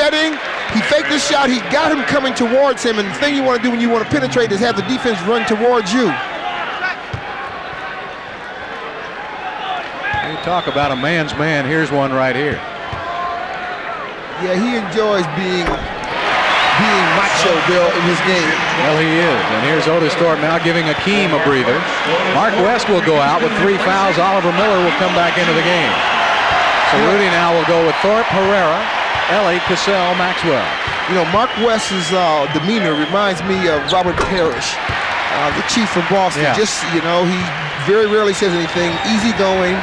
setting. He faked the shot. He got him coming towards him. And the thing you want to do when you want to penetrate is have the defense run towards you. You talk about a man's man. Here's one right here. Yeah, he enjoys being macho, Bill, in his game. Well, he is. And here's Otis Thorpe now giving Akeem a breather. Mark West will go out with 3 fouls. Oliver Miller will come back into the game. So Rudy now will go with Thorpe, Herrera, Ellie, Cassell, Maxwell. You know, Mark West's demeanor reminds me of Robert Parrish, the chief from Boston. Yeah. Just, you know, he very rarely says anything, easygoing,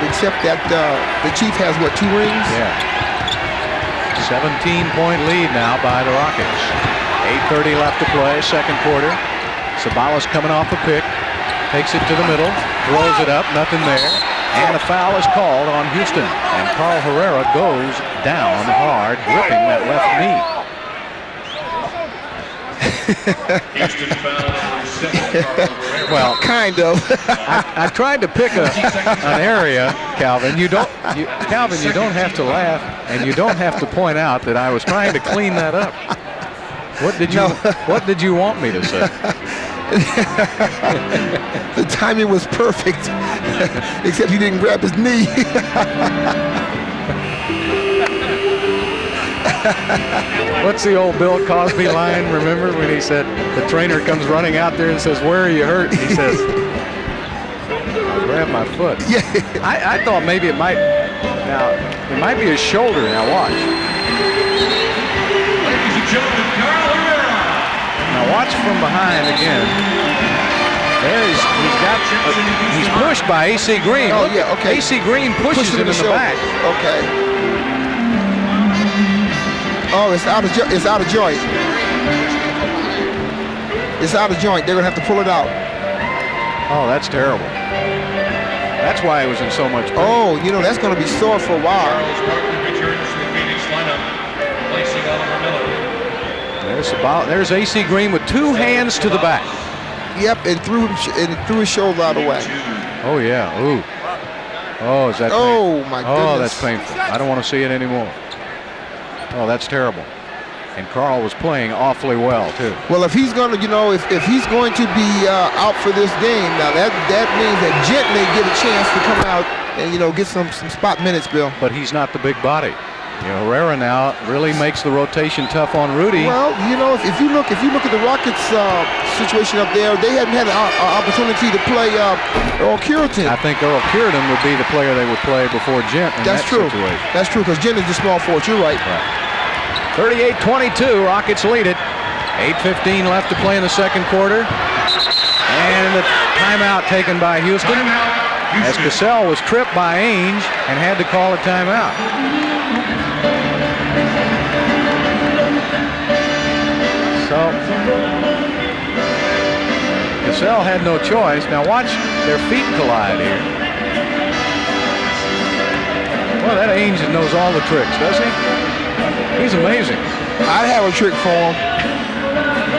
except that the chief has, what, 2 rings? Yeah. 17-point lead now by the Rockets. 8:30 left to play, second quarter. Sabalas coming off a pick, takes it to the middle, throws it up, nothing there. And a foul is called on Houston. And Carl Herrera goes down hard, gripping that left knee. Well, kind of. I tried to pick an area, Calvin. Calvin, you don't have to laugh, and you don't have to point out that I was trying to clean that up. What did you want me to say? The timing was perfect, except he didn't grab his knee. What's the old Bill Cosby line, remember, when he said, the trainer comes running out there and says, "Where are you hurt?" He says, "I grabbed my foot." Yeah. I thought maybe it might be his shoulder. Now watch. Ladies and gentlemen, Carl Herrera. Now watch from behind again. He's pushed by AC Green. Oh, yeah, okay. AC Green pushes him in the back. Okay. Oh, it's out of joint. It's out of joint. They're gonna have to pull it out. Oh, that's terrible. That's why he was in so much pain. Oh, you know, that's gonna be sore for a while. Charles Barkley returns to the Phoenix lineup, placing Oliver Miller. There's AC Green with 2 hands to the back. Yep, and threw his shoulder out of the way. Oh yeah. Ooh. Oh, is that painful? Oh my goodness. Oh, that's painful. I don't want to see it anymore. Oh, that's terrible. And Carl was playing awfully well too. Well, if he's going to, you know, if he's going to be out for this game, now that means that Gent may get a chance to come out and, you know, get some spot minutes, Bill. But he's not the big body. You know, Herrera now really makes the rotation tough on Rudy. Well, you know, if you look at the Rockets situation up there, they hadn't had an opportunity to play Earl Cureton. I think Earl Cureton would be the player they would play before Gent in That's that true. situation. That's true, because Gent is the small forward. You're right. 38-22, Rockets lead it. 8:15 left to play in the second quarter. And the timeout taken by Houston. As Cassell was tripped by Ainge and had to call a timeout. So Cassell had no choice. Now watch their feet collide here. Well, that Ainge knows all the tricks, does he? He's amazing. I'd have a trick for him.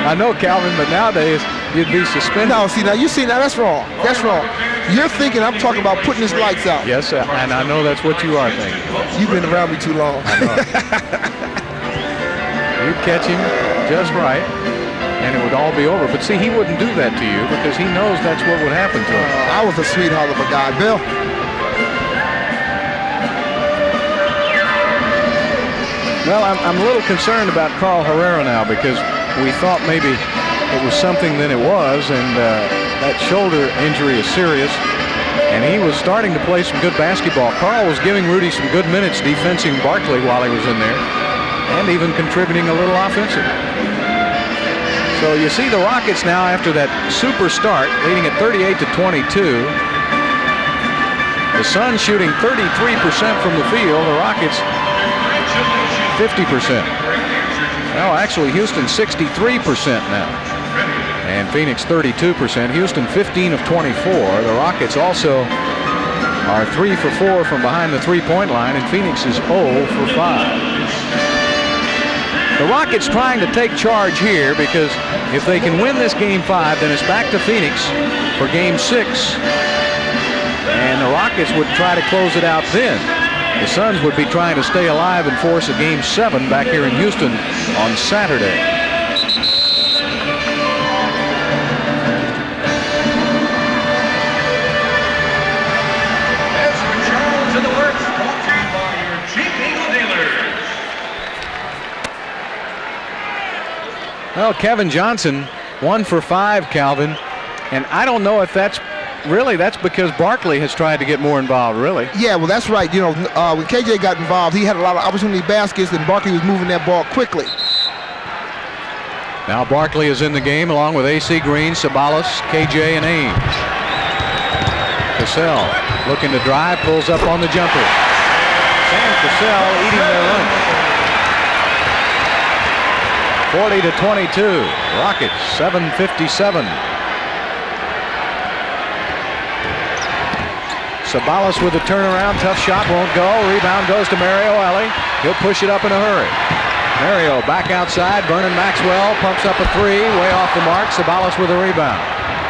I know, Calvin, but nowadays you'd be suspended. No, see, now that's wrong. That's wrong. You're thinking I'm talking about putting his lights out. Yes, and I know that's what you are thinking. You've been around me too long. I know. You'd catch him just right, and it would all be over. But see, he wouldn't do that to you because he knows that's what would happen to him. I was a sweetheart of a guy, Bill. Well, I'm a little concerned about Carl Herrera now because we thought maybe it was something than it was, and that shoulder injury is serious. And he was starting to play some good basketball. Carl was giving Rudy some good minutes defensing Barkley while he was in there, and even contributing a little offensive. So you see the Rockets now after that super start, leading at 38-22. The Suns shooting 33% from the field. The Rockets 50%. Well, actually, Houston 63% now. And Phoenix 32%. Houston 15 of 24. The Rockets also are 3 for 4 from behind the three-point line, and Phoenix is 0 for 5. The Rockets trying to take charge here because if they can win this game 5, then it's back to Phoenix for game 6. And the Rockets would try to close it out then. The Suns would be trying to stay alive and force a Game 7 back here in Houston on Saturday. Charles in the works, brought to you by your Jeep Eagle dealers. Well, Kevin Johnson, 1 for 5, Calvin. And I don't know if that's because Barkley has tried to get more involved, really. Yeah, well, that's right. You know, when KJ got involved, he had a lot of opportunity baskets, and Barkley was moving that ball quickly. Now Barkley is in the game along with A.C. Green, Sabalas, KJ, and Ames. Cassell looking to drive, pulls up on the jumper. Sam Cassell eating their lunch. 40-22. Rockets, 7:57. Sabalas with a turnaround, tough shot, won't go. Rebound goes to Mario Elie. He'll push it up in a hurry. Mario back outside. Vernon Maxwell pumps up a three, way off the mark. Sabalas with a rebound.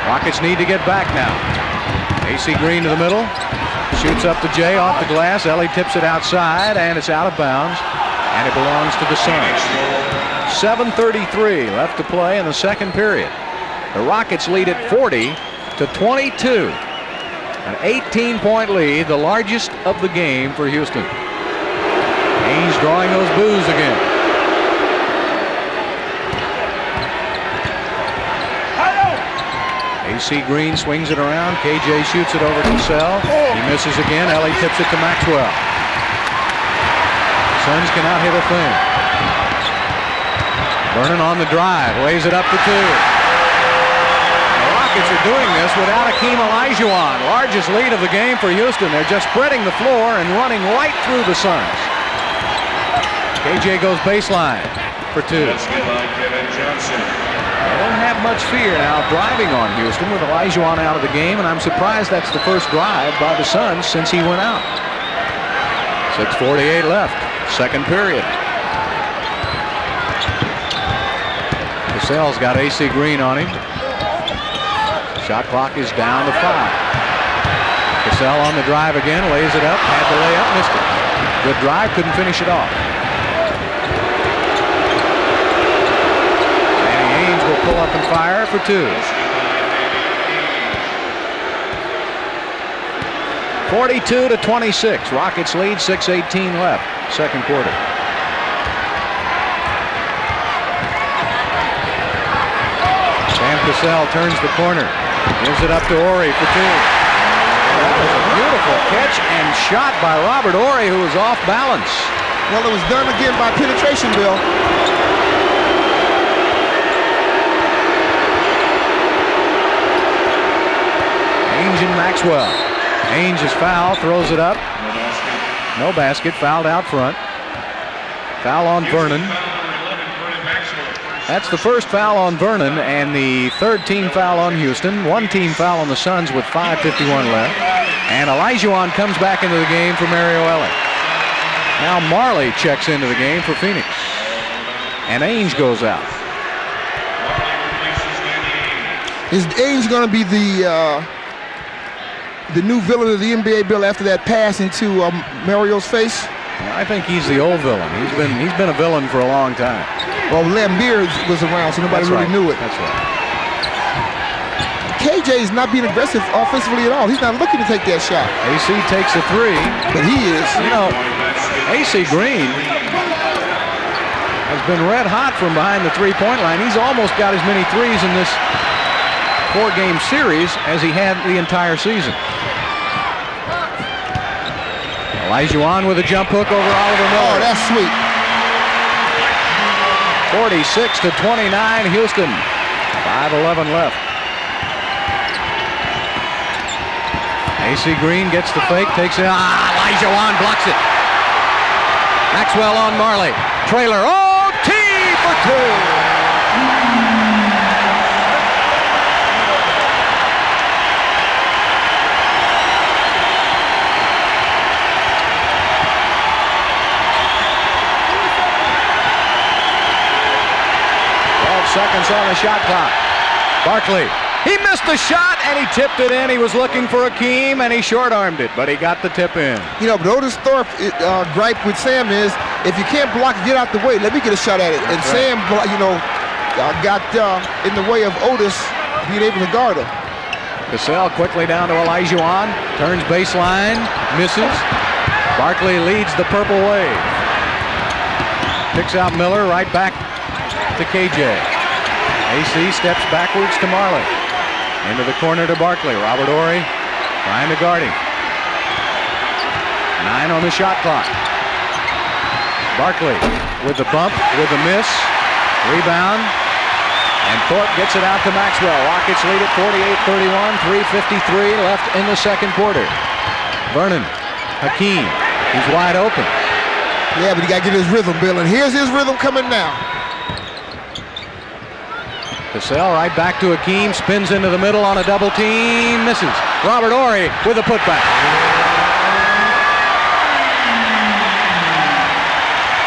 Rockets need to get back now. A.C. Green to the middle. Shoots up to Jay off the glass. Elie tips it outside, and it's out of bounds. And it belongs to the Suns. 7:33 left to play in the second period. The Rockets lead at 40-22. An 18-point lead, the largest of the game for Houston. Haynes drawing those boos again. A.C. Green swings it around. KJ shoots it over to Cassell. He misses again. Elie tips it to Maxwell. Suns cannot hit a thing. Vernon on the drive, lays it up for two. The Rockets are doing this without Akeem Olajuwon. Largest lead of the game for Houston. They're just spreading the floor and running right through the Suns. KJ goes baseline for two. They don't have much fear now driving on Houston with Olajuwon out of the game, and I'm surprised that's the first drive by the Suns since he went out. 6:48 left, second period. Cassell's got A.C. Green on him. Shot clock is down to 5. Cassell on the drive again, lays it up, had the layup, missed it. Good drive, couldn't finish it off. Danny Ainge will pull up and fire for two. 42-26. Rockets lead, 6:18 left, second quarter. Sam Cassell turns the corner. Gives it up to Horry for two. That was a beautiful catch and shot by Robert Horry, who was off balance. Well, it was done again by penetration, Bill. Ainge and Maxwell. Ainge is fouled, throws it up. No basket, fouled out front. Foul on Vernon. That's the first foul on Vernon and the third team foul on Houston. One team foul on the Suns with 5:51 left. And Olajuwon comes back into the game for Mario Elie. Now Marley checks into the game for Phoenix. And Ainge goes out. Is Ainge going to be the new villain of the NBA, Bill, after that pass into Mario's face? I think he's the old villain. He's been a villain for a long time. Well, Lambeer was around, so nobody really knew it. That's right. KJ is not being aggressive offensively at all. He's not looking to take that shot. AC takes a three. But he is. You know, AC Green has been red hot from behind the three-point line. He's almost got as many threes in this four-game series as he had the entire season. Olajuwon with a jump hook over Oliver Miller. Oh, that's sweet. 46-29 Houston. 5:11 left. A.C. Green gets the fake, takes it. Olajuwon blocks it. Maxwell on Marley. Trailer. Oh, T for two. Seconds on the shot clock. Barkley He missed the shot, and he tipped it in. He was looking for Akeem, and he short-armed it, but he got the tip in. You know, but Otis Thorpe gripe with Sam is, if you can't block, get out the way. Let me get a shot at it. And That's Sam, you know, got in the way of Otis being able to guard him. Cassell quickly down to Olajuwon. Turns baseline, misses. Barkley leads the Purple Wave. Picks out Miller, right back to KJ. AC steps backwards to Marley. Into the corner to Barkley. Robert Horry trying to guard him. 9 on the shot clock. Barkley with the bump, with the miss. Rebound. And Thorpe gets it out to Maxwell. Rockets lead at 48-31. 3:53 left in the second quarter. Vernon, Hakeem. He's wide open. Yeah, but he got to get his rhythm, Bill. And here's his rhythm coming now. Cassell right back to Hakeem. Spins into the middle on a double team. Misses. Robert Horry with a putback.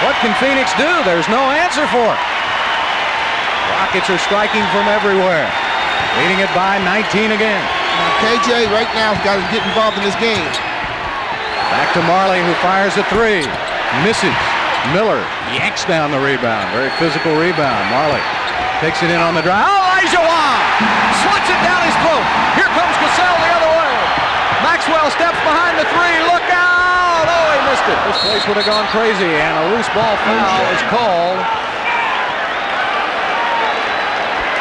What can Phoenix do? There's no answer for it. Rockets are striking from everywhere. Leading it by 19 again. Now, KJ right now has got to get involved in this game. Back to Marley, who fires a three. Misses. Miller yanks down the rebound. Very physical rebound. Marley takes it in on the drive. Oh, Olajuwon slits it down his throat. Here comes Cassell the other way. Maxwell steps behind the three. Look out! Oh, he missed it. This place would have gone crazy, and a loose ball foul is called.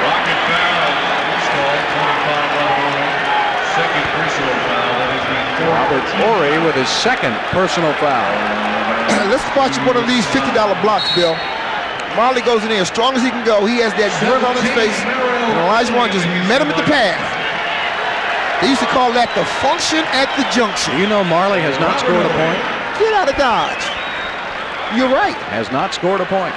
Rocket foul. Installed 25-level. Second personal foul. That has been Robert Horry with his second personal foul. Let's watch one of these $50 blocks, Bill. Marley goes in there as strong as he can go. He has that grin on his face. And Olajuwon just met him at the pass. They used to call that the function at the junction. You know Marley has not scored a point. Get out of Dodge. You're right. Has not scored a point.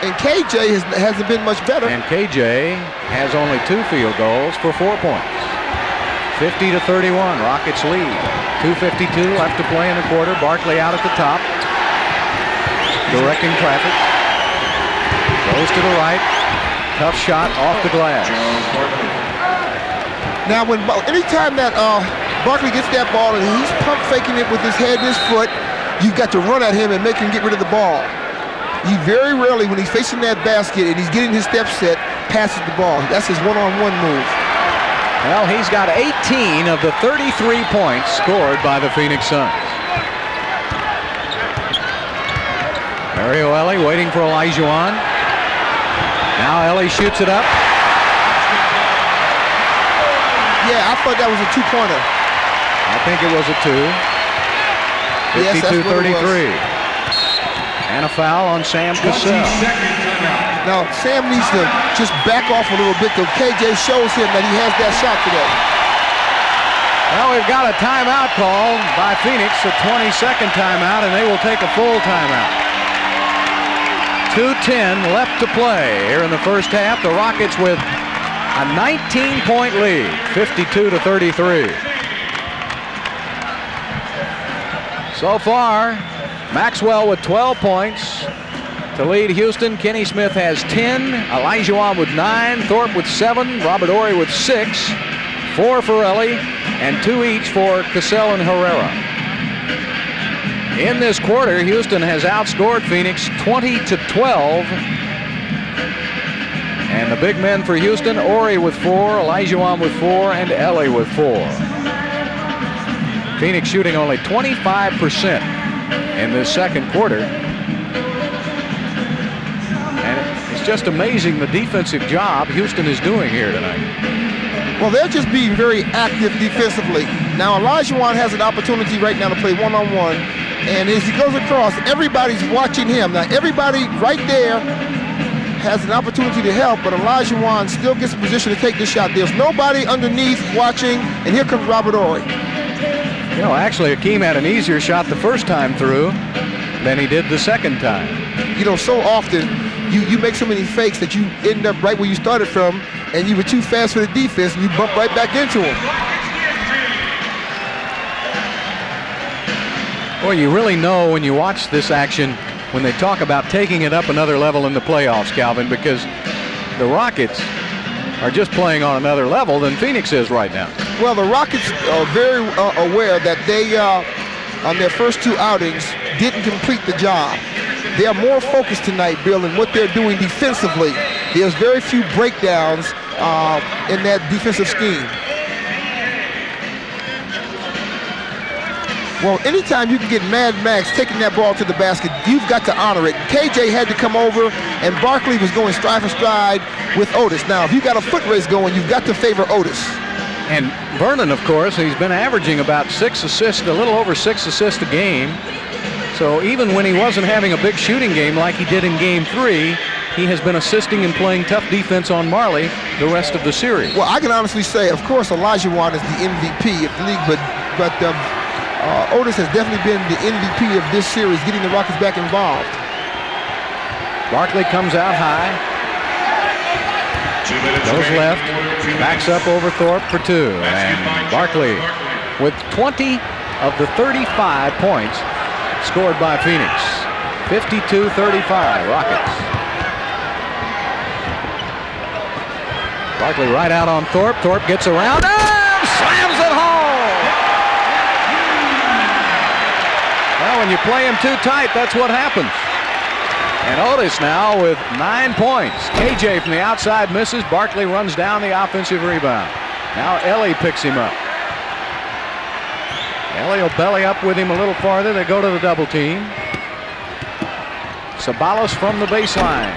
And KJ hasn't been much better. And KJ has only 2 field goals for 4 points. 50-31, Rockets lead. 2:52 left to play in the quarter. Barkley out at the top. Directing traffic. Goes to the right. Tough shot off the glass. Now, anytime that Barkley gets that ball and he's pump faking it with his head and his foot, you've got to run at him and make him get rid of the ball. He very rarely, when he's facing that basket and he's getting his step set, passes the ball. That's his one-on-one move. Well, he's got 18 of the 33 points scored by the Phoenix Suns. Mario Ellie waiting for Olajuwon. Now Ellie shoots it up. Yeah, I thought that was a two-pointer. I think it was a 2. Yes, that's what it 52-33. And a foul on Sam Cassell. Now, Sam needs to just back off a little bit because KJ shows him that he has that shot today. Well, we've got a timeout called by Phoenix, a 20-second timeout, and they will take a full timeout. 2:10 left to play here in the first half. The Rockets with a 19-point lead, 52-33. So far, Maxwell with 12 points to lead Houston. Kenny Smith has 10. Olajuwon with 9. Thorpe with 7. Robert Horry with 6. 4 for Ellie, and 2 each for Cassell and Herrera. In this quarter, Houston has outscored Phoenix 20-12. And the big men for Houston, Horry with 4, Olajuwon with 4, and Ellie with 4. Phoenix shooting only 25% in this second quarter. And it's just amazing the defensive job Houston is doing here tonight. Well, they're just being very active defensively. Now, Olajuwon has an opportunity right now to play one-on-one. And as he goes across, everybody's watching him. Now, everybody right there has an opportunity to help, but Olajuwon still gets in position to take this shot. There's nobody underneath watching, and here comes Robert Horry. You know, actually, Akeem had an easier shot the first time through than he did the second time. You know, so often you make so many fakes that you end up right where you started from, and you were too fast for the defense, and you bump right back into him. Well, you really know when you watch this action when they talk about taking it up another level in the playoffs, Calvin, because the Rockets are just playing on another level than Phoenix is right now. Well, the Rockets are very aware that they, on their first 2 outings, didn't complete the job. They are more focused tonight, Bill, in what they're doing defensively. There's very few breakdowns in that defensive scheme. Well, anytime you can get Mad Max taking that ball to the basket, you've got to honor it. KJ had to come over, and Barkley was going stride for stride with Otis. Now, if you've got a foot race going, you've got to favor Otis. And Vernon, of course, he's been averaging about 6 assists, a little over 6 assists a game. So even when he wasn't having a big shooting game like he did in Game 3, he has been assisting and playing tough defense on Marley the rest of the series. Well, I can honestly say, of course, Olajuwon is the MVP of the league, but Otis has definitely been the MVP of this series, getting the Rockets back involved. Barkley comes out high. Goes left. Backs up over Thorpe for 2. And Barkley with 20 of the 35 points scored by Phoenix. 52-35 Rockets. Barkley right out on Thorpe. Thorpe gets around and slams it home. Well, when you play him too tight, that's what happens. And Otis now with 9 points. KJ from the outside misses. Barkley runs down the offensive rebound. Now Ellie picks him up. Ellie will belly up with him a little farther. They go to the double team. Sabalos from the baseline.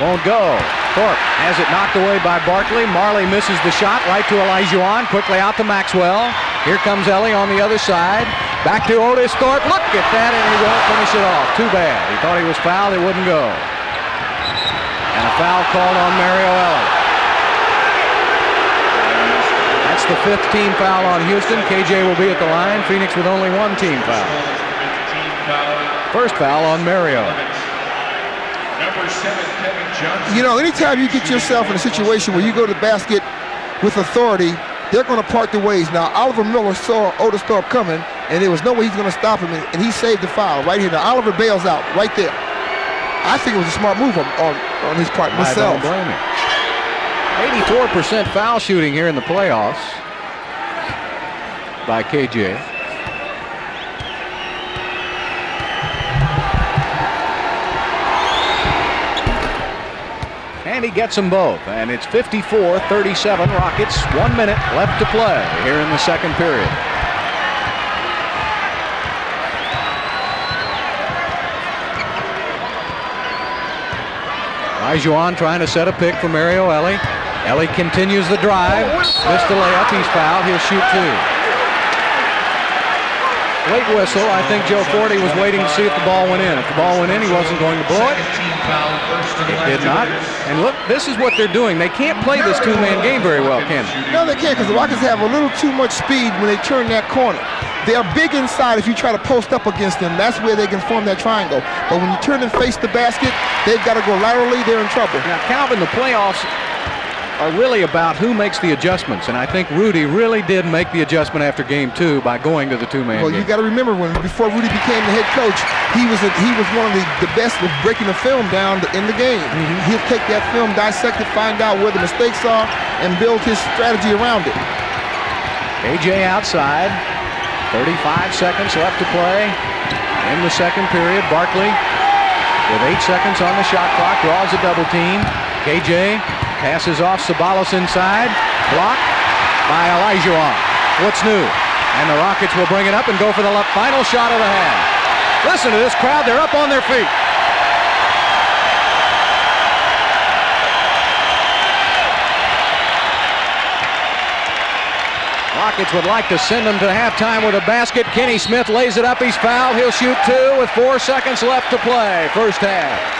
Won't go. Thorpe has it knocked away by Barkley. Marley misses the shot right to Olajuwon. Quickly out to Maxwell. Here comes Ellie on the other side. Back to Otis Thorpe. Look at that, and he won't finish it off. Too bad. He thought he was fouled. It wouldn't go. And a foul called on Mario Ellie. That's the 5th team foul on Houston. KJ will be at the line. Phoenix with only 1 team foul. First foul on Mario. You know, anytime you get yourself in a situation where you go to the basket with authority, they're going to part the ways. Now, Oliver Miller saw Otis Thorpe coming, and there was no way he's going to stop him, and he saved the foul right here. Now, Oliver bails out right there. I think it was a smart move on his part myself. I don't blame him. 84% foul shooting here in the playoffs by KJ. And he gets them both, and it's 54-37 Rockets. 1 minute left to play here in the second period. Olajuwon trying to set a pick for Mario Ellie. Ellie continues the drive. Missed the layup. He's fouled. He'll shoot 2. Late whistle. I think Joe Forte was waiting to see if the ball went in. If the ball went in, he wasn't going to blow it. It did not. And look, this is what they're doing. They can't play this two-man game very well, can they? No, they can't, because the Rockets have a little too much speed when they turn that corner. They are big inside if you try to post up against them. That's where they can form that triangle. But when you turn and face the basket, they've got to go laterally. They're in trouble. Now, Calvin, the playoffs are really about who makes the adjustments, and I think Rudy really did make the adjustment after Game 2 by going to the two-man game. Well, you got to remember, before Rudy became the head coach, he was one of the best with breaking the film down in the game. He'll take that film, dissect it, find out where the mistakes are, and build his strategy around it. AJ outside, 35 seconds left to play in the second period. Barkley with 8 seconds on the shot clock, draws a double team. KJ passes off Sabalos inside. Blocked by Olajuwon. What's new? And the Rockets will bring it up and go for the final shot of the half. Listen to this crowd. They're up on their feet. Rockets would like to send them to halftime with a basket. Kenny Smith lays it up. He's fouled. He'll shoot 2 with 4 seconds left to play. First half.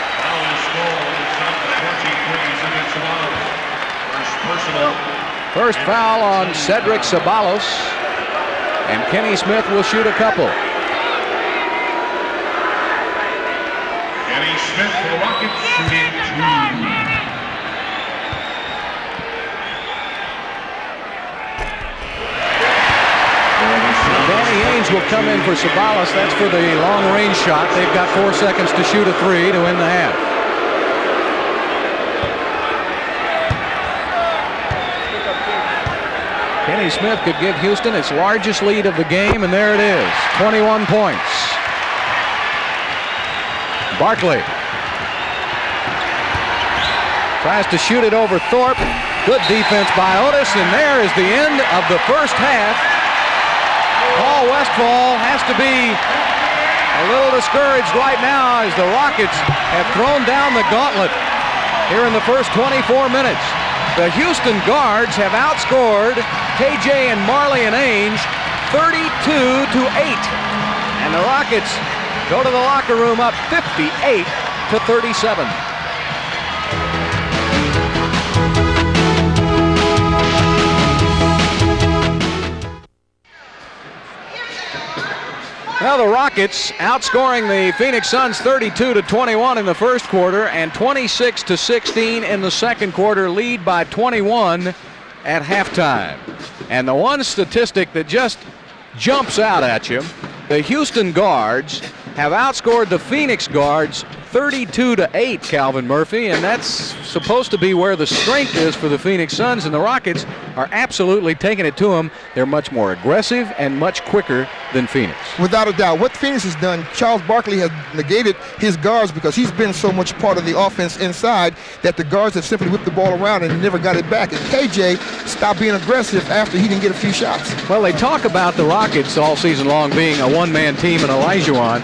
First foul on Cedric Sabalos, and Kenny Smith will shoot a couple. Kenny Smith for the Rockets shooting 2. Danny Ainge will come in for Sabalos. That's for the long-range shot. They've got 4 seconds to shoot a 3 to win the half. Kenny Smith could give Houston its largest lead of the game, and there it is, 21 points. Barkley tries to shoot it over Thorpe. Good defense by Otis, and there is the end of the first half. Paul Westphal has to be a little discouraged right now as the Rockets have thrown down the gauntlet here in the first 24 minutes. The Houston Guards have outscored KJ and Marley and Ainge 32-8. And the Rockets go to the locker room up 58-37. Well, the Rockets outscoring the Phoenix Suns 32-21 in the first quarter and 26-16 in the second quarter, lead by 21 at halftime. And the one statistic that just jumps out at you, the Houston Guards have outscored the Phoenix Guards 32-8, Calvin Murphy, and that's supposed to be where the strength is for the Phoenix Suns, and the Rockets are absolutely taking it to them. They're much more aggressive and much quicker than Phoenix. Without a doubt. What Phoenix has done, Charles Barkley has negated his guards because he's been so much part of the offense inside that the guards have simply whipped the ball around and never got it back. And KJ stopped being aggressive after he didn't get a few shots. Well, they talk about the Rockets all season long being a one-man team and Olajuwon.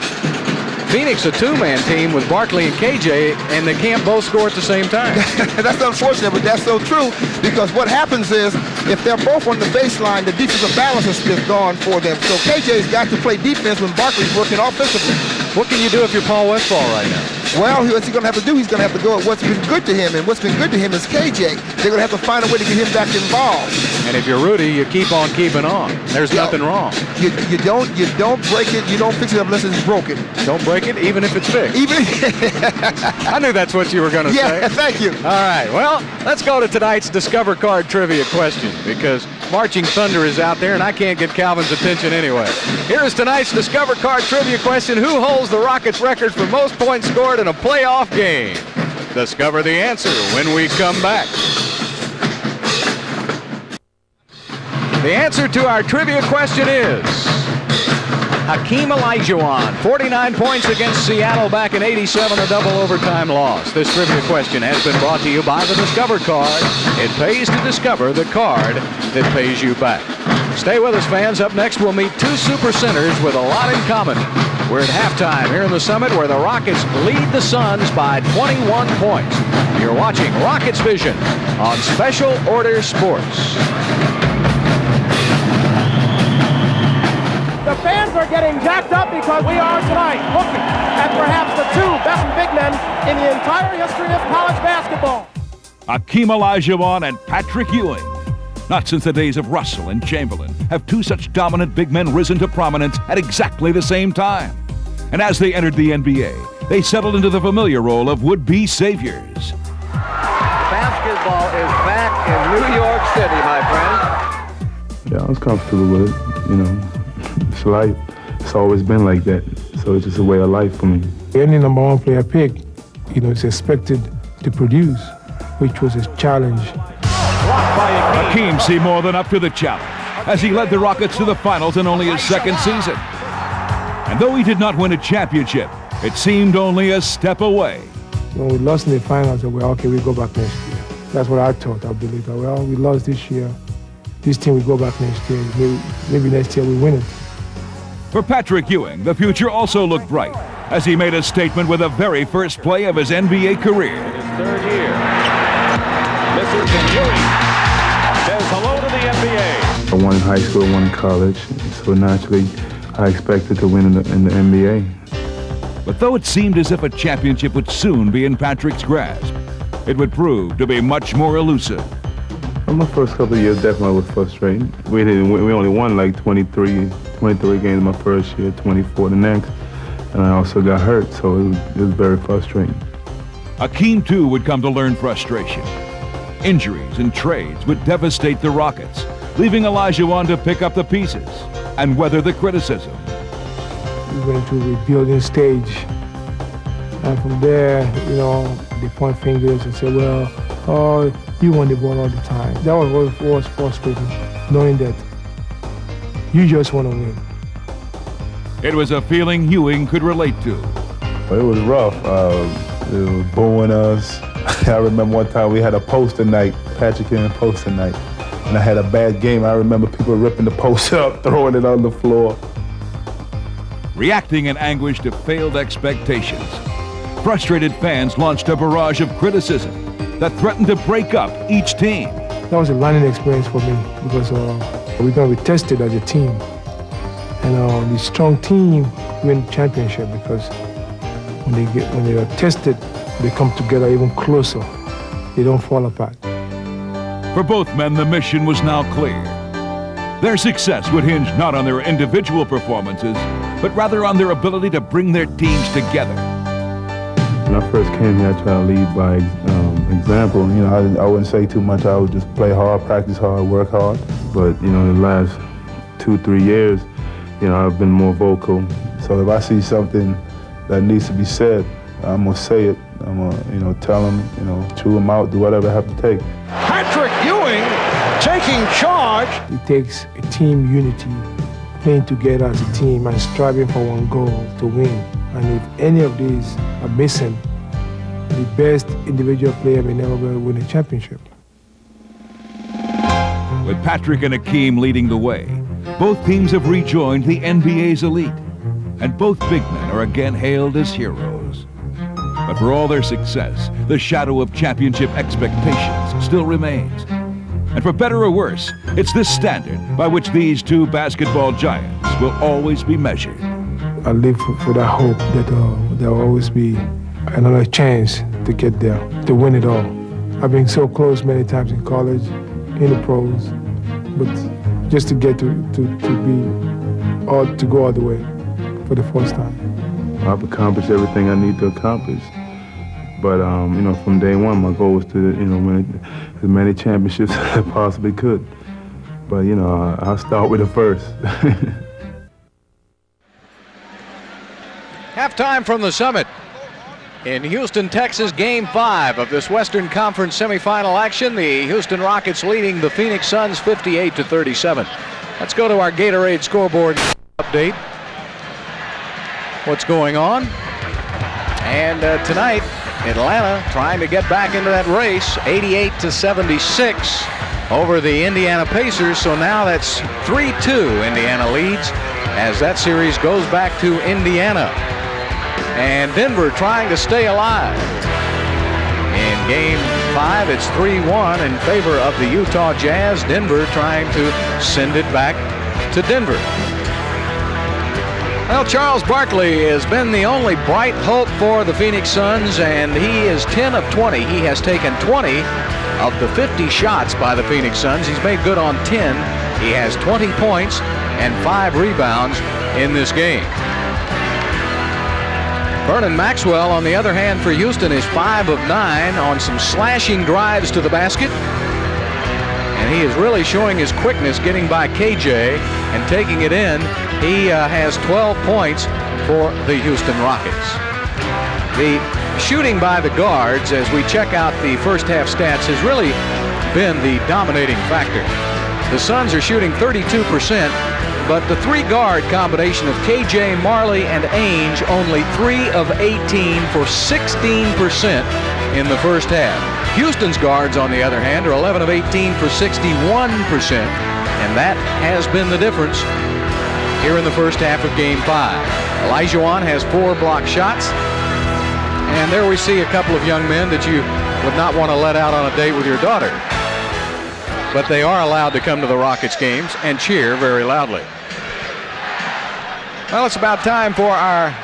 Phoenix a two-man team with Barkley and KJ, and they can't both score at the same time. That's unfortunate, but that's so true, because what happens is if they're both on the baseline, the defensive balance is gone for them. So KJ's got to play defense when Barkley's working offensively. What can you do if you're Paul Westphal right now? Well, what's he going to have to do? He's going to have to go at what's been good to him, and what's been good to him is KJ. They're going to have to find a way to get him back involved. And if you're Rudy, you keep on keeping on. There's nothing wrong. You don't break it. You don't fix it unless it's broken. Don't break it, even if it's fixed. Even. I knew that's what you were going to say. Yeah, thank you. All right, well, let's go to tonight's Discover Card Trivia question, because Marching Thunder is out there, and I can't get Calvin's attention anyway. Here is tonight's Discover Card Trivia question. Who holds the Rockets' record for most points scored in a playoff game? Discover the answer when we come back. The answer to our trivia question is Hakeem Olajuwon, 49 points against Seattle back in '87, a double overtime loss. This trivia question has been brought to you by the Discover card. It pays to discover the card that pays you back. Stay with us, fans. Up next, we'll meet two super centers with a lot in common. We're at halftime here in the Summit, where the Rockets lead the Suns by 21 points. You're watching Rockets Vision on Special Order Sports. The fans are getting jacked up because we are tonight looking at perhaps the two best big men in the entire history of college basketball. Hakeem Olajuwon and Patrick Ewing. Not since the days of Russell and Chamberlain have two such dominant big men risen to prominence at exactly the same time. And as they entered the NBA, they settled into the familiar role of would-be saviors. Basketball is back in New York City, my friend. Yeah, I was comfortable with it, you know. It's life. It's always been like that. So it's just a way of life for me. Any number one player pick, you know, is expected to produce, which was a challenge. Hakeem seemed more than up to the challenge as he led the Rockets to the finals in only his second season. And though he did not win a championship, it seemed only a step away. When we lost in the finals, I said, well, okay, we go back next year. That's what I thought. I believed that, well, we lost this year. This team will go back next year. Maybe next year we win it. For Patrick Ewing, the future also looked bright as he made a statement with the very first play of his NBA career. His third year. Mr. Ewing says hello to the NBA. I won in high school, won in college, so naturally I expected to win in the NBA. But though it seemed as if a championship would soon be in Patrick's grasp, it would prove to be much more elusive. Well, my first couple of years definitely was frustrating. We only won like 23 games my first year, 24 the next, and I also got hurt, so it was very frustrating. Hakeem, too, would come to learn frustration. Injuries and trades would devastate the Rockets, leaving Olajuwon to pick up the pieces and weather the criticism. We went to the rebuilding stage, and from there, you know, they point fingers and say, well, oh, you won the ball all the time. That was frustrating. knowing that you just want to win. It was a feeling Ewing could relate to. It was rough. It was booing us. I remember one time we had a poster night, Patrick and poster night, and I had a bad game. I remember people ripping the poster up, throwing it on the floor. Reacting in anguish to failed expectations, frustrated fans launched a barrage of criticism that threatened to break up each team. That was a learning experience for me because we're going to be tested as a team. And the strong team win the championship because when they are tested, they come together even closer. They don't fall apart. For both men, the mission was now clear. Their success would hinge not on their individual performances, but rather on their ability to bring their teams together. When I first came here, I tried to lead by example. You know, I wouldn't say too much. I would just play hard, practice hard, work hard. But, you know, in the last 2-3 years, you know, I've been more vocal. So if I see something that needs to be said, I'm going to say it. I'm going to, you know, tell them, you know, chew them out, do whatever I have to take. Patrick Ewing taking charge. It takes a team unity, playing together as a team and striving for one goal to win. And if any of these are missing, the best individual player may never win a championship. With Patrick and Akeem leading the way, both teams have rejoined the NBA's elite, and both big men are again hailed as heroes. But for all their success, the shadow of championship expectations still remains. And for better or worse, it's this standard by which these two basketball giants will always be measured. I live for that hope that there will always be another chance to get there, to win it all. I've been so close many times in college, in the pros, but just to get to go all the way for the first time. I've accomplished everything I need to accomplish. But, you know, from day one, my goal was to, you know, win as many championships as I possibly could. But, you know, I'll start with the first. Halftime from the Summit in Houston, Texas, Game 5 of this Western Conference semifinal action. The Houston Rockets leading the Phoenix Suns 58-37. Let's go to our Gatorade scoreboard update. What's going on? And tonight, Atlanta trying to get back into that race, 88-76 over the Indiana Pacers. So now that's 3-2 Indiana leads as that series goes back to Indiana. And Denver trying to stay alive. In Game 5, it's 3-1 in favor of the Utah Jazz. Denver trying to send it back to Denver. Well, Charles Barkley has been the only bright hope for the Phoenix Suns, and he is 10 of 20. He has taken 20 of the 50 shots by the Phoenix Suns. He's made good on 10. He has 20 points and 5 rebounds in this game. Vernon Maxwell, on the other hand, for Houston, is 5 of 9 on some slashing drives to the basket. And he is really showing his quickness getting by KJ and taking it in. He has 12 points for the Houston Rockets. The shooting by the guards, as we check out the first half stats, has really been the dominating factor. The Suns are shooting 32%, but the three-guard combination of KJ, Marley, and Ainge, only 3 of 18 for 16% in the first half. Houston's guards, on the other hand, are 11 of 18 for 61%, and that has been the difference here in the first half of Game 5. Olajuwon has 4 block shots, and there we see a couple of young men that you would not want to let out on a date with your daughter. But they are allowed to come to the Rockets games and cheer very loudly. Well, it's about time for our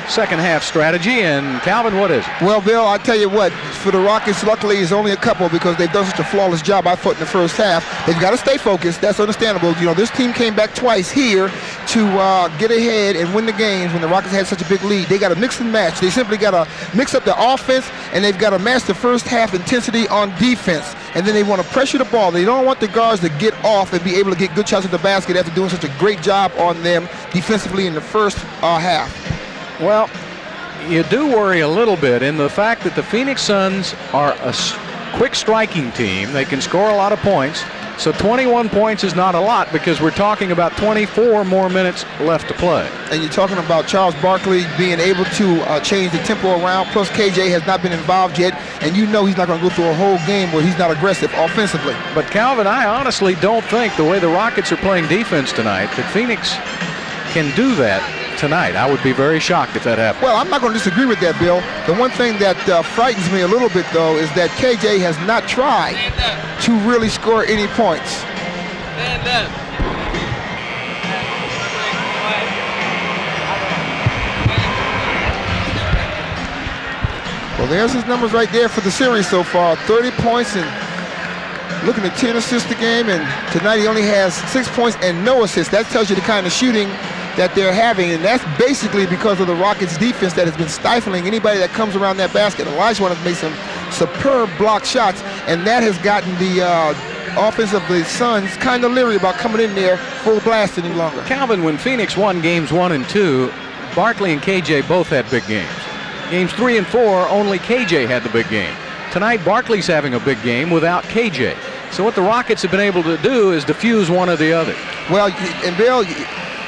second half strategy. And Calvin, what is it? Well, Bill, I tell you what, for the Rockets, luckily it's only a couple because they've done such a flawless job, I thought, in the first half. They've got to stay focused. That's understandable. You know, this team came back twice here to get ahead and win the games when the Rockets had such a big lead. They got to mix and match. They simply got to mix up the offense, and they've got to match the first half intensity on defense. And then they want to pressure the ball. They don't want the guards to get off and be able to get good shots at the basket after doing such a great job on them defensively in the first half. Well, you do worry a little bit in the fact that the Phoenix Suns are a quick striking team. They can score a lot of points, So 21 points is not a lot because we're talking about 24 more minutes left to play. And you're talking about Charles Barkley being able to change the tempo around, plus KJ has not been involved yet, and you know he's not going to go through a whole game where he's not aggressive offensively. But Calvin, I honestly don't think the way the Rockets are playing defense tonight that Phoenix can do that tonight. I would be very shocked if that happened. Well, I'm not going to disagree with that, Bill. The one thing that frightens me a little bit, though, is that KJ has not tried to really score any points. Well, there's his numbers right there for the series so far. 30 points and looking at 10 assists a game, and tonight he only has 6 points and no assists. That tells you the kind of shooting that they're having, and that's basically because of the Rockets' defense that has been stifling anybody that comes around that basket. Olajuwon has made some superb block shots, and that has gotten the offense of the Suns kind of leery about coming in there full blast any longer. Calvin, when Phoenix won games 1 and 2, Barkley and KJ both had big games. Games 3 and 4, only KJ had the big game. Tonight, Barkley's having a big game without KJ. So what the Rockets have been able to do is diffuse one or the other. Well, and Bill,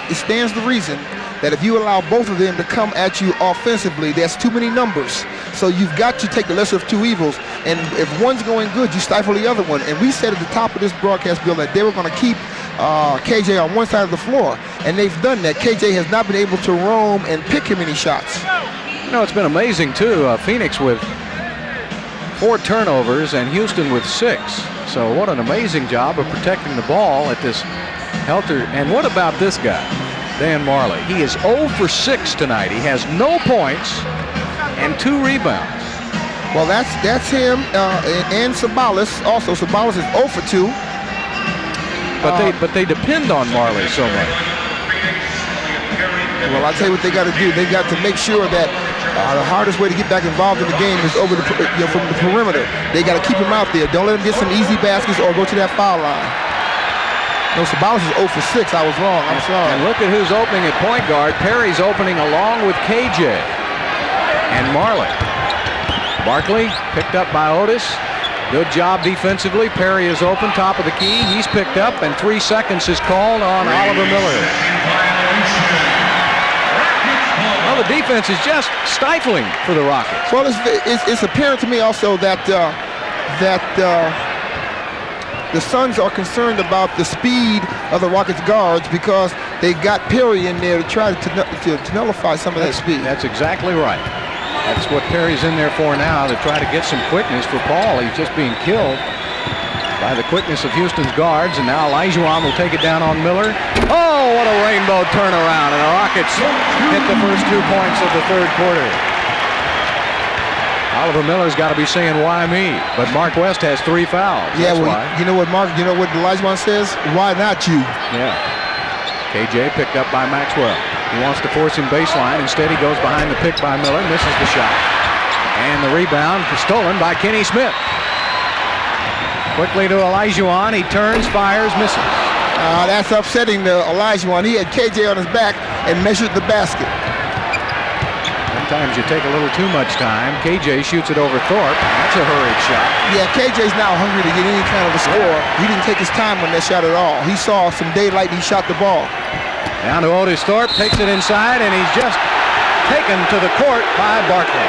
it stands to reason that if you allow both of them to come at you offensively, there's too many numbers. So you've got to take the lesser of two evils. And if one's going good, you stifle the other one. And we said at the top of this broadcast, Bill, that they were going to keep KJ on one side of the floor. And they've done that. KJ has not been able to roam and pick him any shots. You know, it's been amazing, too. Phoenix with 4 turnovers and Houston with 6. So what an amazing job of protecting the ball at this helter. And what about this guy, Dan Marley? He is 0 for 6 tonight. He has no points and 2 rebounds. Well, that's him and Sabonis. Also, Sabonis is 0 for 2. But they depend on Marley so much. Well, I'll tell you what they got to do. They've got to make sure that the hardest way to get back involved in the game is over from the perimeter. They got to keep him out there. Don't let him get some easy baskets or go to that foul line. No, Sabonis is 0 for 6. I was wrong. I'm sorry. And look at who's opening at point guard. Perry's opening along with KJ and Marley. Barkley picked up by Otis. Good job defensively. Perry is open, top of the key. He's picked up, and 3 seconds is called on Oliver Miller. Well, the defense is just stifling for the Rockets. Well, it's apparent to me also that the Suns are concerned about the speed of the Rockets guards because they got Perry in there to try to nullify some of that speed. That's exactly right. That's what Perry's in there for now, to try to get some quickness for Paul. He's just being killed by the quickness of Houston's guards, and now Olajuwon will take it down on Miller. Oh, what a rainbow turnaround, and the Rockets hit the first 2 points of the third quarter. Oliver Miller's got to be saying, why me? But Mark West has 3 fouls. Yeah, that's well, why. you know what Olajuwon says? Why not you? Yeah. KJ picked up by Maxwell. He wants to force him baseline. Instead, he goes behind the pick by Miller, misses the shot. And the rebound stolen by Kenny Smith. Quickly to Olajuwon. He turns, fires, misses. That's upsetting to Olajuwon. He had KJ on his back and measured the basket. Sometimes you take a little too much time. KJ shoots it over Thorpe. That's a hurried shot. Yeah, KJ's now hungry to get any kind of a score. He didn't take his time on that shot at all. He saw some daylight and he shot the ball. Down to Otis Thorpe, takes it inside, and he's just taken to the court by Barkley.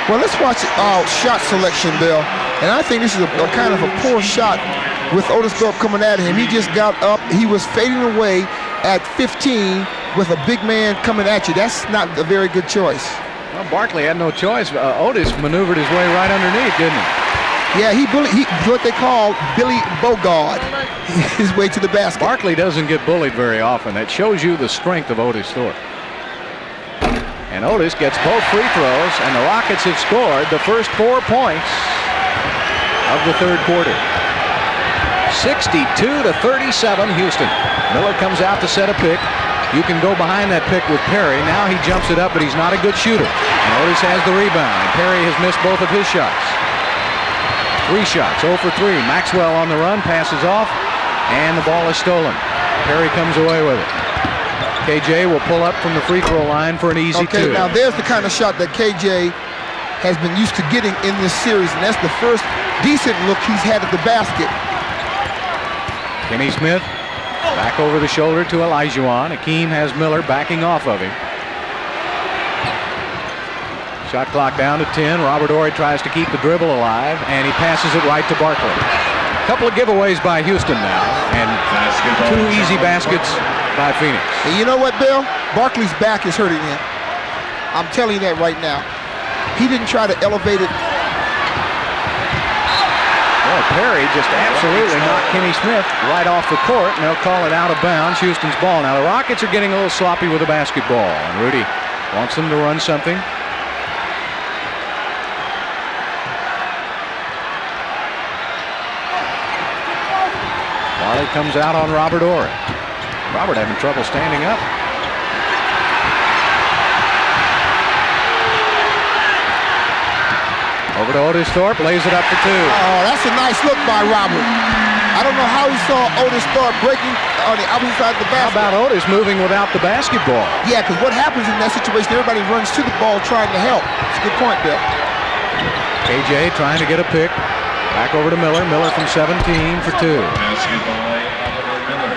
Well, let's watch shot selection, Bill. And I think this is a kind of a poor shot with Otis Thorpe coming at him. He just got up. He was fading away at 15 with a big man coming at you. That's not a very good choice. Well, Barkley had no choice. Otis maneuvered his way right underneath, didn't he? Yeah, he what they call Billy Bogard his way to the basket. Barkley doesn't get bullied very often. That shows you the strength of Otis Thorpe. And Otis gets both free throws, and the Rockets have scored the first 4 points of the third quarter. 62-37 Houston. Miller comes out to set a pick. You can go behind that pick with Perry. Now he jumps it up, but he's not a good shooter. And Otis has the rebound. Perry has missed both of his shots. 3 shots, 0 for 3. Maxwell on the run, passes off, and the ball is stolen. Perry comes away with it. KJ will pull up from the free throw line for an easy two. Now there's the kind of shot that KJ has been used to getting in this series, and that's the first decent look he's had at the basket. Kenny Smith back over the shoulder to Olajuwon. Hakeem has Miller backing off of him. Shot clock down to 10. Robert Horry tries to keep the dribble alive, and he passes it right to Barkley. A couple of giveaways by Houston now, and 2 easy baskets by Phoenix. And you know what, Bill? Barkley's back is hurting him. I'm telling you that right now. He didn't try to elevate it. Well, Perry just absolutely knocked Kenny Smith right off the court, and they'll call it out of bounds. Houston's ball. Now the Rockets are getting a little sloppy with the basketball, and Rudy wants them to run something. Marley comes out on Robert Horry. Robert having trouble standing up. Over to Otis Thorpe, lays it up for 2. Oh, that's a nice look by Robert. I don't know how he saw Otis Thorpe breaking on the opposite side of the basket. How about Otis moving without the basketball? Yeah, because what happens in that situation, everybody runs to the ball trying to help. It's a good point, Bill. KJ trying to get a pick. Back over to Miller. Miller from 17 for 2. Basket by Oliver Miller.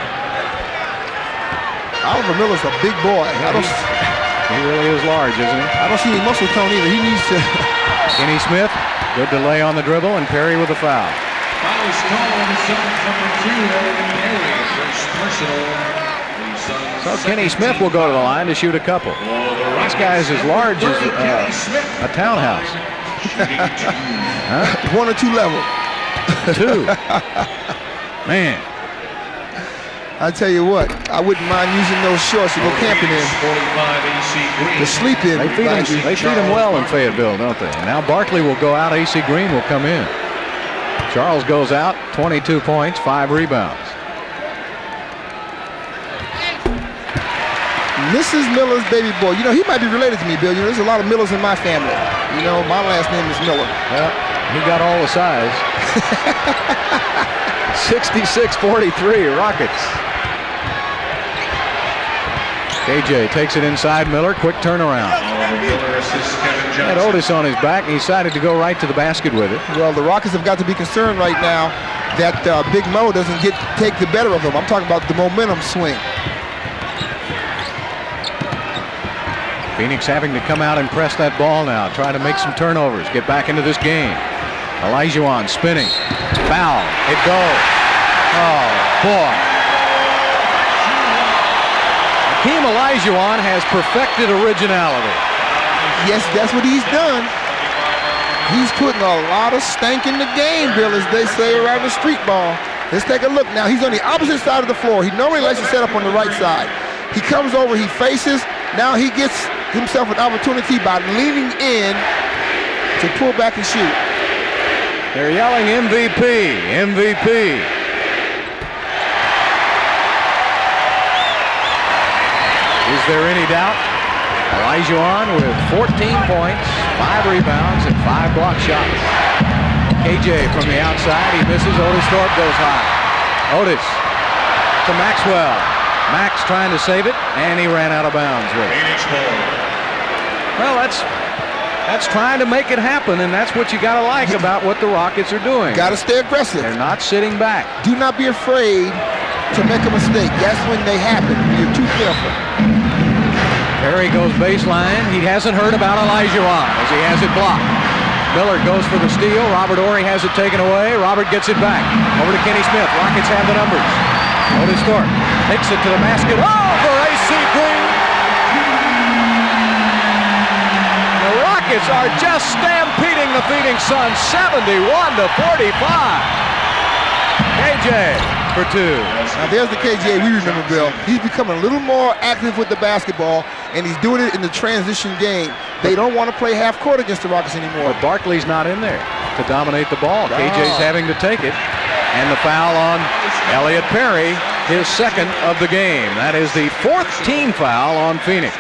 Oliver Miller's a big boy. He really is large, isn't he? I don't see any muscle tone either. He needs to... Kenny Smith, good delay on the dribble, and Perry with a foul. Foul is called on the Suns, number 2, Elliott Perry. First personal. So Kenny Smith will go to the line to shoot a couple. This guy is as large as a townhouse. Huh? 1 or 2 level. 2. Man. I tell you what, I wouldn't mind using those shorts to go camping in. To sleep in. They feed him well in Fayetteville, don't they? And now Barkley will go out. AC Green will come in. Charles goes out, 22 points, 5 rebounds. Mrs. Miller's baby boy. You know, he might be related to me, Bill. You know, there's a lot of Millers in my family. You know, my last name is Miller. Well, he got all the size. 66-43, Rockets. KJ takes it inside Miller. Quick turnaround. Had Otis on his back, and he decided to go right to the basket with it. Well, the Rockets have got to be concerned right now that Big Mo doesn't take the better of them. I'm talking about the momentum swing. Phoenix having to come out and press that ball now, try to make some turnovers, get back into this game. Olajuwon spinning. Foul. It goes. Oh, boy. Hakeem Olajuwon has perfected originality. Yes, that's what he's done. He's putting a lot of stank in the game, Bill, as they say around the street ball. Let's take a look now. He's on the opposite side of the floor. He normally likes to set up on the right side. He comes over, he faces. Now he gets himself an opportunity by leaning in to pull back and shoot. They're yelling MVP, MVP. Is there any doubt? Olajuwon with 14 points, 5 rebounds, and 5 block shots. KJ from the outside, he misses. Otis Thorpe goes high. Otis to Maxwell. Max trying to save it, and he ran out of bounds with it. Well, that's trying to make it happen, and that's what you got to like about what the Rockets are doing. Got to stay aggressive. They're not sitting back. Do not be afraid to make a mistake. That's when they happen. You're too careful. Perry goes baseline. He hasn't heard about Olajuwon as he has it blocked. Miller goes for the steal. Robert Horry has it taken away. Robert gets it back. Over to Kenny Smith. Rockets have the numbers. Otis Thorpe takes it to the basket. Oh, for AC Green. The Rockets are just stampeding the Phoenix Suns 71-45. KJ for 2. Now there's the KJ we remember, Bill. He's becoming a little more active with the basketball, and he's doing it in the transition game. They don't want to play half court against the Rockets anymore. But Barkley's not in there to dominate the ball. KJ's having to take it. And the foul on Elliott Perry, his second of the game. That is the 4th team foul on Phoenix.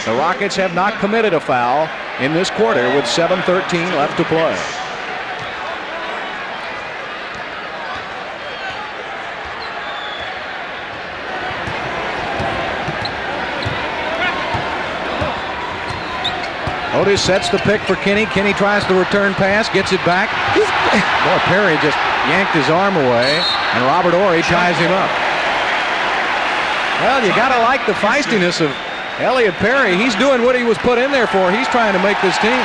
The Rockets have not committed a foul in this quarter with 7:13 left to play. Otis sets the pick for Kenny. Kenny tries the return pass, gets it back. Boy, Perry just yanked his arm away, and Robert Horry ties him up. Well, you got to like the feistiness of Elliot Perry. He's doing what he was put in there for. He's trying to make this team.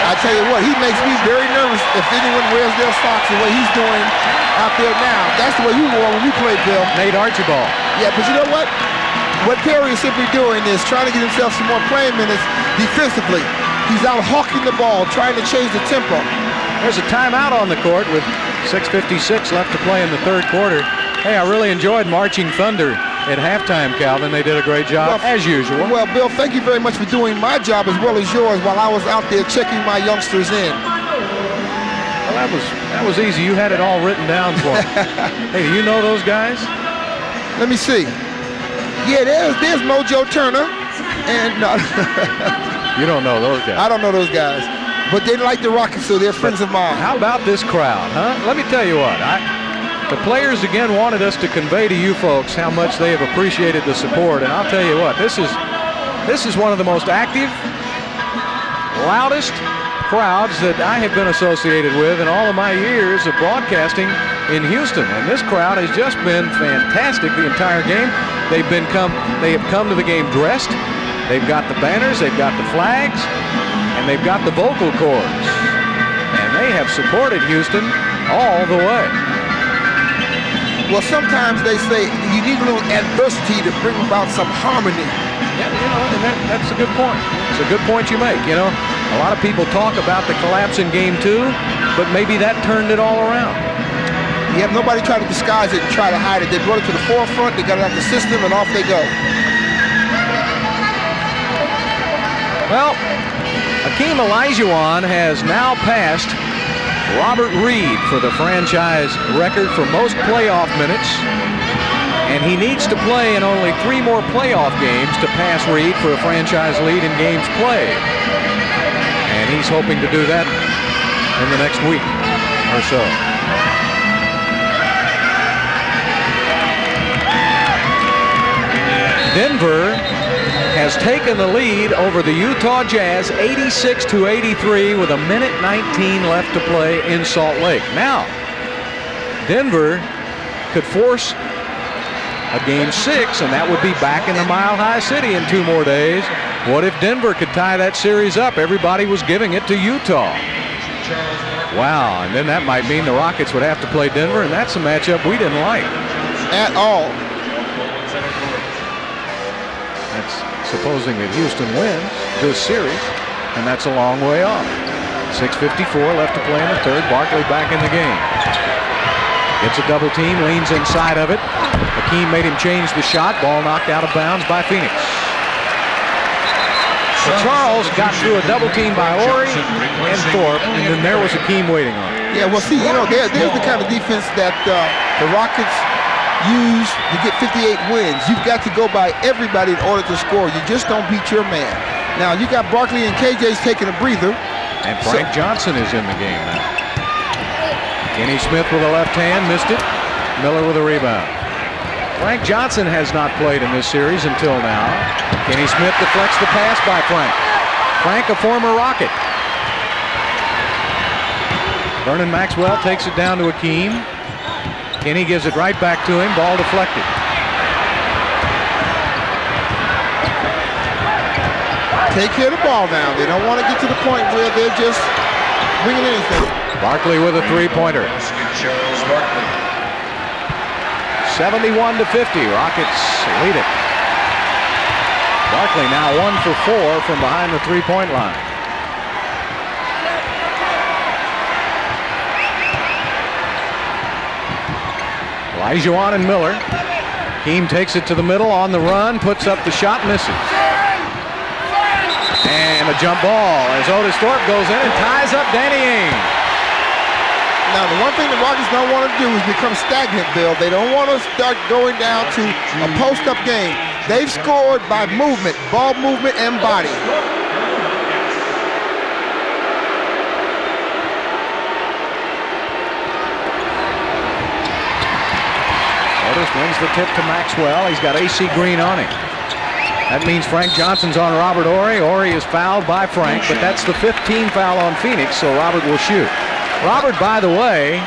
I tell you what, he makes me very nervous if anyone wears their socks the way he's doing out there now. That's the way you wore when we played, Bill. Nate Archibald. Yeah, but you know what? What Perry is simply doing is trying to get himself some more playing minutes defensively. He's out hawking the ball, trying to change the tempo. There's a timeout on the court with 6:56 left to play in the third quarter. Hey, I really enjoyed Marching Thunder at halftime, Calvin. They did a great job, as usual. Well, Bill, thank you very much for doing my job as well as yours while I was out there checking my youngsters in. Well, that was easy. You had it all written down for me. Hey, do you know those guys? Let me see. Yeah, there's Mojo Turner. And no. You don't know those guys. I don't know those guys. But they like the Rockets, so they're friends of mine. How about this crowd, huh? Let me tell you what. The players again wanted us to convey to you folks how much they have appreciated the support, and I'll tell you what, this is one of the most active, loudest crowds that I have been associated with in all of my years of broadcasting in Houston, and this crowd has just been fantastic the entire game. They have come to the game dressed. They've got the banners, they've got the flags, and they've got the vocal cords, and they have supported Houston all the way. Well, sometimes they say you need a little adversity to bring about some harmony. Yeah, and that's a good point. It's a good point you make. A lot of people talk about the collapse in Game 2, but maybe that turned it all around. Yeah, nobody tried to disguise it and try to hide it. They brought it to the forefront, they got it out the system, and off they go. Well, Hakeem Olajuwon has now passed Robert Reed for the franchise record for most playoff minutes, and he needs to play in only 3 more playoff games to pass Reed for a franchise lead in games played. And he's hoping to do that in the next week or so. Denver has taken the lead over the Utah Jazz 86-83 with 1:19 left to play in Salt Lake. Now, Denver could force a Game 6, and that would be back in the Mile High City in 2 more days. What if Denver could tie that series up? Everybody was giving it to Utah. Wow, and then that might mean the Rockets would have to play Denver, and that's a matchup we didn't like. At all. That's supposing that Houston wins this series, and that's a long way off. 6:54 left to play in the third. Barkley back in the game. Gets a double team, leans inside of it. Hakeem made him change the shot. Ball knocked out of bounds by Phoenix. So Charles got through a double team by Horry and Thorpe, and then there was Hakeem waiting on him. Yeah, well, see, there's the kind of defense that the Rockets use to get 58 wins. You've got to go by everybody in order to score. You just don't beat your man. Now, you got Barkley and KJ's taking a breather. And Frank Johnson is in the game now. Kenny Smith with a left hand, missed it. Miller with a rebound. Frank Johnson has not played in this series until now. Kenny Smith deflects the pass by Frank. Frank, a former Rocket. Vernon Maxwell takes it down to Hakeem. Kenny gives it right back to him. Ball deflected. Take care of the ball now. They don't want to get to the point where they're just bringing anything. Barkley with a three-pointer. 71-50. Rockets lead it. Barkley now 1 for 4 from behind the three-point line. Olajuwon and Miller. Hakeem takes it to the middle on the run, puts up the shot, misses. And a jump ball as Otis Thorpe goes in and ties up Danny Ainge. Now, the one thing the Rockets don't want to do is become stagnant, Bill. They don't want to start going down to a post-up game. They've scored by movement, ball movement, and body. Otis wins the tip to Maxwell. He's got AC Green on him. That means Frank Johnson's on Robert Horry. Horry is fouled by Frank, but that's the 15th foul on Phoenix, so Robert will shoot. Robert, by the way,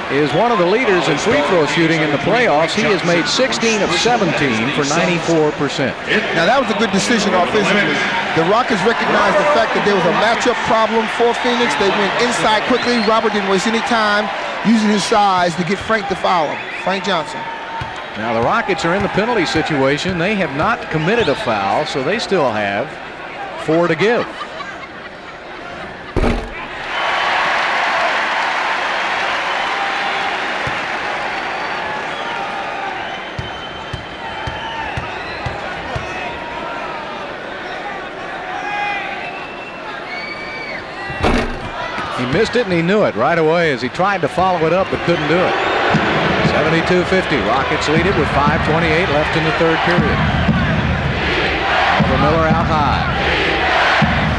is one of the leaders in free throw shooting in the playoffs. He has made 16 of 17 for 94%. Now that was a good decision offensively. The Rockets recognized the fact that there was a matchup problem for Phoenix. They went inside quickly. Robert didn't waste any time using his size to get Frank to foul him. Frank Johnson. Now the Rockets are in the penalty situation. They have not committed a foul, so they still have 4 to give. He missed it and he knew it right away as he tried to follow it up but couldn't do it. 72-50. Rockets lead it with 5:28 left in the third period. Oliver Miller out high.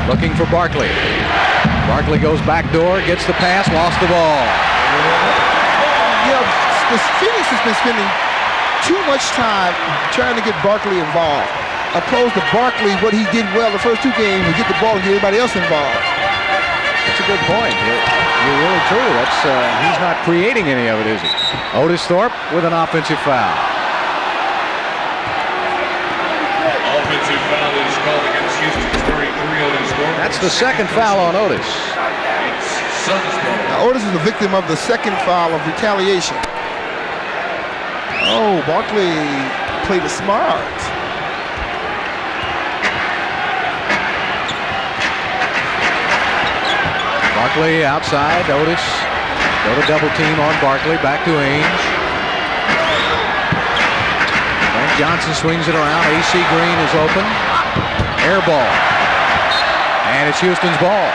Looking for Barkley. Barkley goes back door, gets the pass, lost the ball. You know, Phoenix has been spending too much time trying to get Barkley involved. Opposed to Barkley, what he did well the first 2 games, was get the ball and get everybody else involved. That's a good point. You're really true. That's he's not creating any of it, is he? Otis Thorpe with an offensive foul. Offensive foul is called against Houston's 33 Otis Thorpe. That's the second foul on Otis. Now, Otis is a victim of the second foul of retaliation. Oh, Barkley played it smart. Barkley outside. Otis go to double team on Barkley. Back to Ainge. Frank Johnson swings it around. AC Green is open. Air ball. And it's Houston's ball.